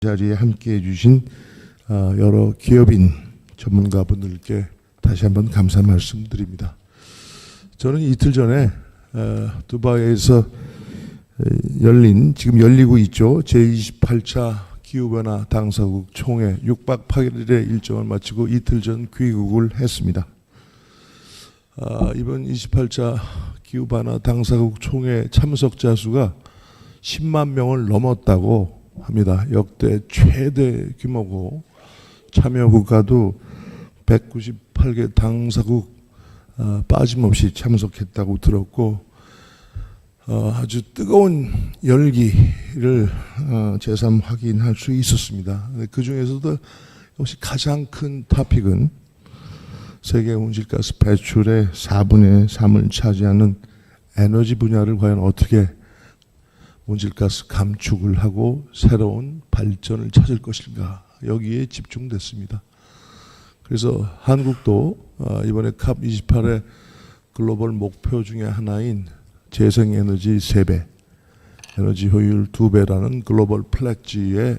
자리에 함께해 주신 여러 기업인 전문가분들께 다시 한번 감사 말씀드립니다. 저는 이틀 전에 두바이에서 지금 열리고 있죠. 제28차 기후변화 당사국 총회 6박 8일의 일정을 마치고 이틀 전 귀국을 했습니다. 이번 28차 기후변화 당사국 총회 참석자 수가 10만 명을 넘었다고 합니다. 역대 최대 규모고 참여 국가도 198개 당사국 빠짐없이 참석했다고 들었고 아주 뜨거운 열기를 새삼 확인할 수 있었습니다. 그 중에서도 역시 가장 큰 토픽은 세계 온실가스 배출의 4분의 3을 차지하는 에너지 분야를 과연 어떻게 온실가스 감축을 하고 새로운 발전을 찾을 것인가, 여기에 집중됐습니다. 그래서 한국도 이번에 캅28의 글로벌 목표 중에 하나인 재생에너지 3배, 에너지 효율 2배라는 글로벌 플렉지에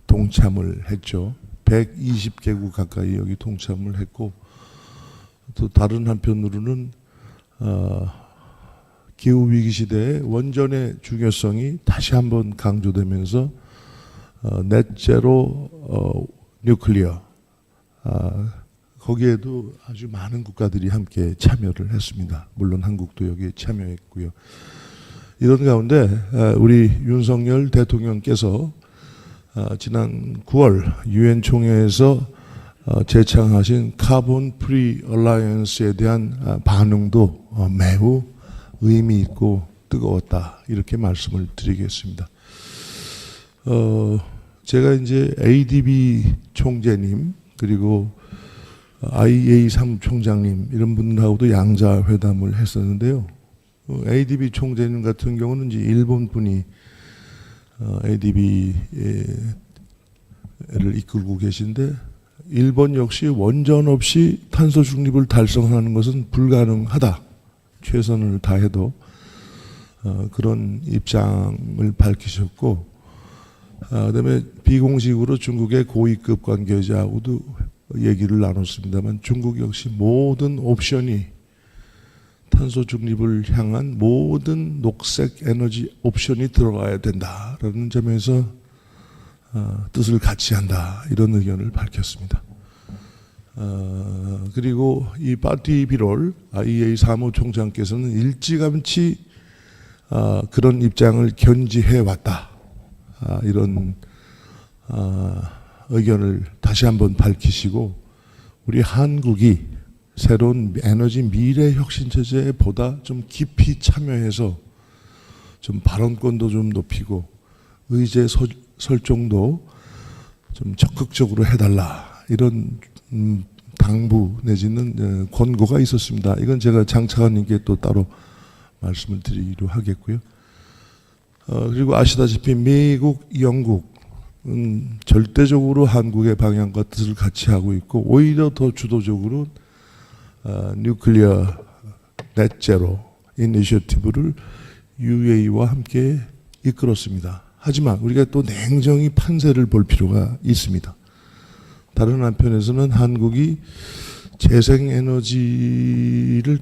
동참을 했죠. 120개국 가까이 여기 동참을 했고, 또 다른 한편으로는 기후위기 시대의 원전의 중요성이 다시 한번 강조되면서 넷제로 뉴클리어, 거기에도 아주 많은 국가들이 함께 참여를 했습니다. 물론 한국도 여기에 참여했고요. 이런 가운데 우리 윤석열 대통령께서 지난 9월 유엔 총회에서 제창하신 카본 프리 얼라이언스에 대한 반응도 매우 의미 있고 뜨거웠다, 이렇게 말씀을 드리겠습니다. 제가 이제 ADB 총재님 그리고 IEA 사무총장님 이런 분하고도 양자 회담을 했었는데요. ADB 총재님 같은 경우는 이제 일본 분이 ADB를 이끌고 계신데, 일본 역시 원전 없이 탄소 중립을 달성하는 것은 불가능하다, 최선을 다해도 그런 입장을 밝히셨고, 그다음에 비공식으로 중국의 고위급 관계자하고도 얘기를 나눴습니다만, 중국 역시 모든 옵션이 탄소 중립을 향한 모든 녹색 에너지 옵션이 들어가야 된다라는 점에서 뜻을 같이 한다, 이런 의견을 밝혔습니다. 그리고 이 파티 비롤 IEA 사무총장께서는 일찌감치 그런 입장을 견지해 왔다, 이런 의견을 다시 한번 밝히시고, 우리 한국이 새로운 에너지 미래 혁신 체제에 보다 좀 깊이 참여해서 좀 발언권도 좀 높이고 의제 설정도 좀 적극적으로 해달라, 이런 당부 내지는 권고가 있었습니다. 이건 제가 장차관님께 또 따로 말씀을 드리기로 하겠고요. 그리고 아시다시피 미국, 영국은 절대적으로 한국의 방향과 뜻을 같이 하고 있고, 오히려 더 주도적으로 뉴클리어 넷제로 이니셔티브를 UAE와 함께 이끌었습니다. 하지만 우리가 또 냉정히 판세를 볼 필요가 있습니다. 다른 한편에서는 한국이 재생에너지를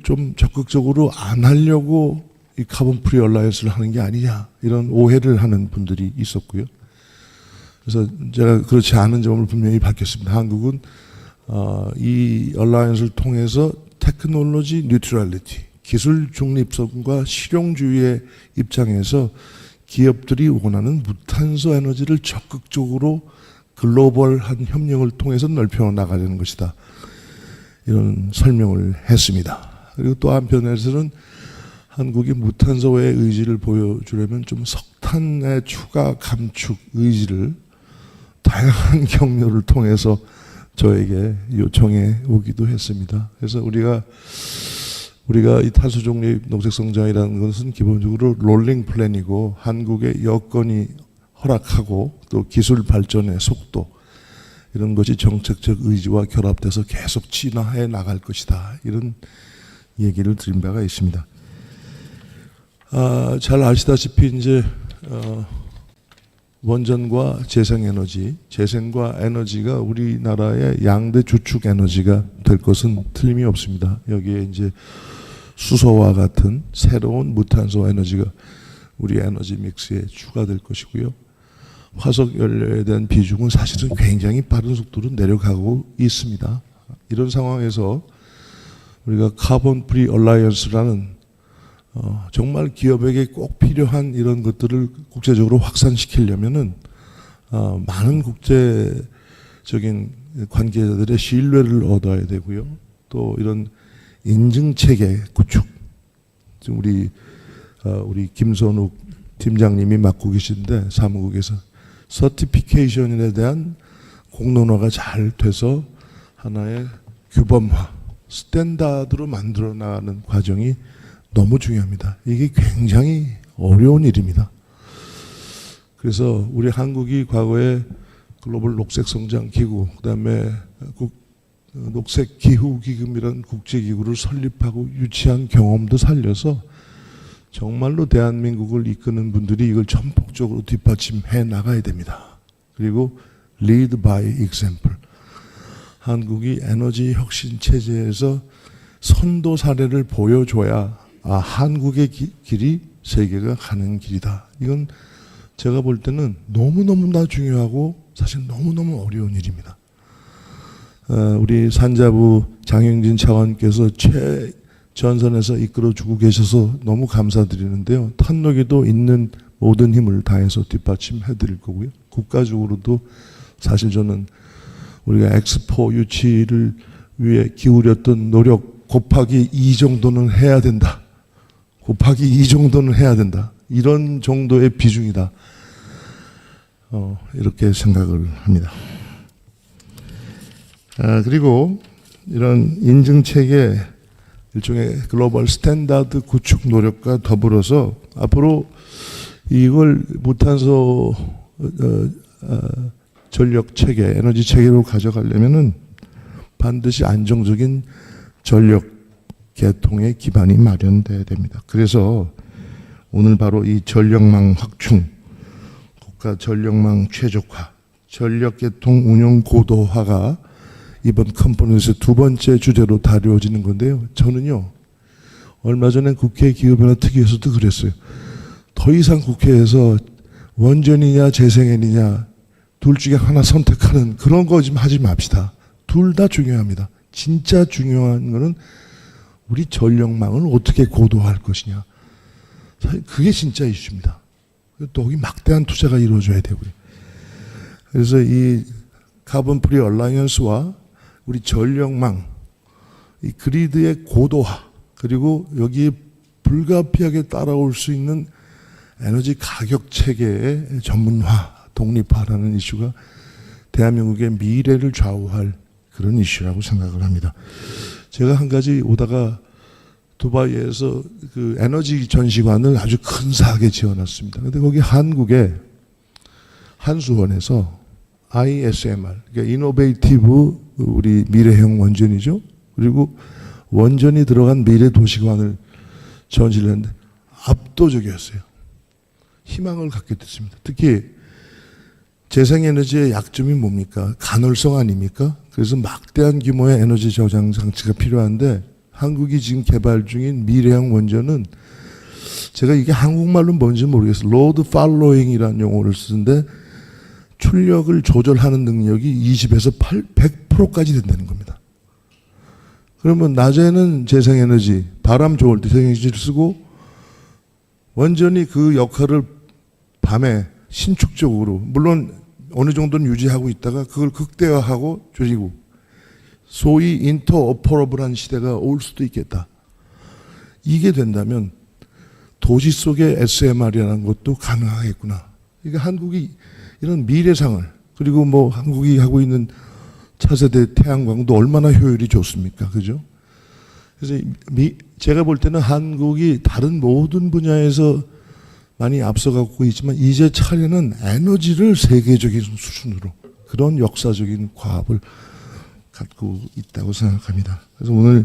좀 적극적으로 안 하려고 이 카본 프리 얼라이언스를 하는 게 아니냐, 이런 오해를 하는 분들이 있었고요. 그래서 제가 그렇지 않은 점을 분명히 밝혔습니다. 한국은 이 얼라이언스를 통해서 테크놀로지 뉴트럴리티, 기술 중립성과 실용주의의 입장에서 기업들이 원하는 무탄소 에너지를 적극적으로 글로벌한 협력을 통해서 넓혀 나가려는 것이다, 이런 설명을 했습니다. 그리고 또 한편에서는 한국이 무탄소의 의지를 보여주려면 좀 석탄의 추가 감축 의지를 다양한 경로를 통해서 저에게 요청해 오기도 했습니다. 그래서 우리가 이 탄소 중립 녹색 성장이라는 것은 기본적으로 롤링 플랜이고, 한국의 여건이 허락하고 또 기술 발전의 속도, 이런 것이 정책적 의지와 결합돼서 계속 진화해 나갈 것이다, 이런 얘기를 드린 바가 있습니다. 잘 아시다시피 이제 원전과 재생에너지, 재생과 에너지가 우리나라의 양대 주축 에너지가 될 것은 틀림이 없습니다. 여기에 이제 수소와 같은 새로운 무탄소 에너지가 우리 에너지 믹스에 추가될 것이고요. 화석 연료에 대한 비중은 사실은 굉장히 빠른 속도로 내려가고 있습니다. 이런 상황에서 우리가 카본 프리 얼라이언스라는 정말 기업에게 꼭 필요한 이런 것들을 국제적으로 확산시키려면은 많은 국제적인 관계자들의 신뢰를 얻어야 되고요. 또 이런 인증 체계 구축, 지금 우리 김선욱 팀장님이 맡고 계신데 사무국에서 서티피케이션에 대한 공론화가 잘 돼서 하나의 규범화, 스탠다드로 만들어 나가는 과정이 너무 중요합니다. 이게 굉장히 어려운 일입니다. 그래서 우리 한국이 과거에 글로벌 녹색성장기구, 그다음에 녹색기후기금이라는 국제기구를 설립하고 유치한 경험도 살려서 정말로 대한민국을 이끄는 분들이 이걸 전폭적으로 뒷받침해 나가야 됩니다. 그리고 lead by example. 한국이 에너지 혁신 체제에서 선도 사례를 보여줘야 한국의 길이 세계가 가는 길이다. 이건 제가 볼 때는 너무너무나 중요하고 사실 너무너무 어려운 일입니다. 우리 산자부 장영진 차관께서 최전선에서 이끌어주고 계셔서 너무 감사드리는데요. 탄노기도 있는 모든 힘을 다해서 뒷받침해 드릴 거고요. 국가적으로도 사실 저는 우리가 엑스포 유치를 위해 기울였던 노력 곱하기 2 정도는 해야 된다. 곱하기 2 정도는 해야 된다. 이런 정도의 비중이다. 이렇게 생각을 합니다. 그리고 이런 인증체계 일종의 글로벌 스탠다드 구축 노력과 더불어서 앞으로 이걸 무탄소 전력 체계, 에너지 체계로 가져가려면은 반드시 안정적인 전력 개통의 기반이 마련돼야 됩니다. 그래서 오늘 바로 이 전력망 확충, 국가 전력망 최적화, 전력 개통 운영 고도화가 이번 컨퍼런스의 두 번째 주제로 다루어지는 건데요. 저는요, 얼마 전에 국회 기후변화 특위에서도 그랬어요. 더 이상 국회에서 원전이냐 재생에너지냐 둘 중에 하나 선택하는 그런 거 좀 하지 맙시다. 둘 다 중요합니다. 진짜 중요한 거는 우리 전력망을 어떻게 고도화할 것이냐. 그게 진짜 이슈입니다. 또 거기 막대한 투자가 이루어져야 되고요. 그래서 이 카본 프리 얼라이언스와 우리 전력망, 이 그리드의 고도화, 그리고 여기에 불가피하게 따라올 수 있는 에너지 가격 체계의 전문화, 독립화라는 이슈가 대한민국의 미래를 좌우할 그런 이슈라고 생각을 합니다. 제가 한 가지 오다가 두바이에서 그 에너지 전시관을 아주 근사하게 지어놨습니다. 근데 거기 한국의 한수원에서 ISMR, 그러니까 이노베이티브 우리 미래형 원전이죠. 그리고 원전이 들어간 미래 도시관을 전시를 했는데 압도적이었어요. 희망을 갖게 됐습니다. 특히 재생에너지의 약점이 뭡니까? 간헐성 아닙니까? 그래서 막대한 규모의 에너지 저장 장치가 필요한데 한국이 지금 개발 중인 미래형 원전은 제가 이게 한국말로 뭔지 모르겠어요. 로드 팔로잉이라는 용어를 쓰는데 출력을 조절하는 능력이 20에서 100%까지 된다는 겁니다. 그러면 낮에는 재생에너지, 바람 좋을 때 재생에너지를 쓰고 원전이 그 역할을 밤에 신축적으로, 물론 어느 정도는 유지하고 있다가 그걸 극대화하고 줄이고 소위 인터오퍼러블한 시대가 올 수도 있겠다. 이게 된다면 도시 속의 SMR이라는 것도 가능하겠구나. 그러니까 한국이 이런 미래상을, 그리고 뭐 한국이 하고 있는 차세대 태양광도 얼마나 효율이 좋습니까? 그죠? 그래서 제가 볼 때는 한국이 다른 모든 분야에서 많이 앞서가고 있지만 이제 차례는 에너지를 세계적인 수준으로 그런 역사적인 과업을 갖고 있다고 생각합니다. 그래서 오늘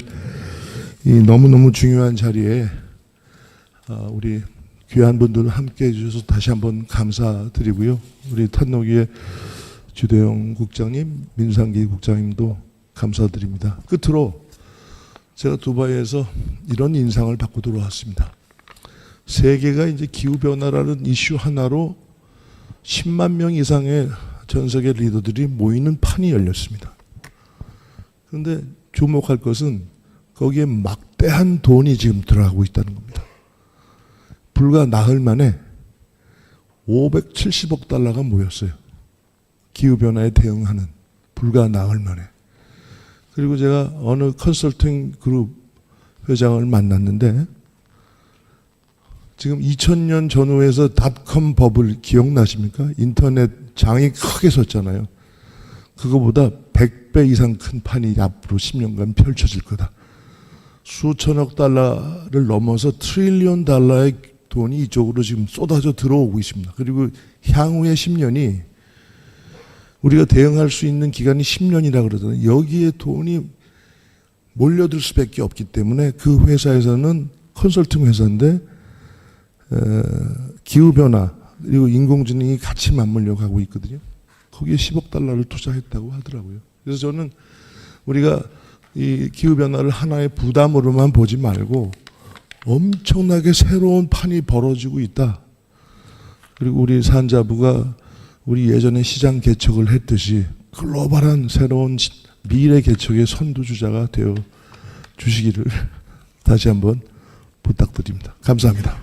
이 너무너무 중요한 자리에 우리 귀한 분들 함께 해주셔서 다시 한번 감사드리고요. 우리 탄노기의 주대영 국장님, 민상기 국장님도 감사드립니다. 끝으로 제가 두바이에서 이런 인상을 받고 들어왔습니다. 세계가 이제 기후변화라는 이슈 하나로 10만 명 이상의 전 세계 리더들이 모이는 판이 열렸습니다. 그런데 주목할 것은 거기에 막대한 돈이 지금 들어가고 있다는 겁니다. 불과 나흘 만에 570억 달러가 모였어요. 기후변화에 대응하는 불과 나흘 만에. 그리고 제가 어느 컨설팅 그룹 회장을 만났는데 지금 2000년 전후에서 닷컴 버블 기억나십니까? 인터넷 장이 크게 섰잖아요. 그거보다 100배 이상 큰 판이 앞으로 10년간 펼쳐질 거다. 수천억 달러를 넘어서 트릴리언 달러의 돈이 이쪽으로 지금 쏟아져 들어오고 있습니다. 그리고 향후의 10년이 우리가 대응할 수 있는 기간이 10년이라 그러잖아요. 여기에 돈이 몰려들 수밖에 없기 때문에 그 회사에서는 컨설팅 회사인데 기후변화 그리고 인공지능이 같이 맞물려 가고 있거든요. 거기에 10억 달러를 투자했다고 하더라고요. 그래서 저는 우리가 이 기후변화를 하나의 부담으로만 보지 말고 엄청나게 새로운 판이 벌어지고 있다. 그리고 우리 산자부가 우리 예전에 시장 개척을 했듯이 글로벌한 새로운 미래 개척의 선두주자가 되어 주시기를 다시 한번 부탁드립니다. 감사합니다.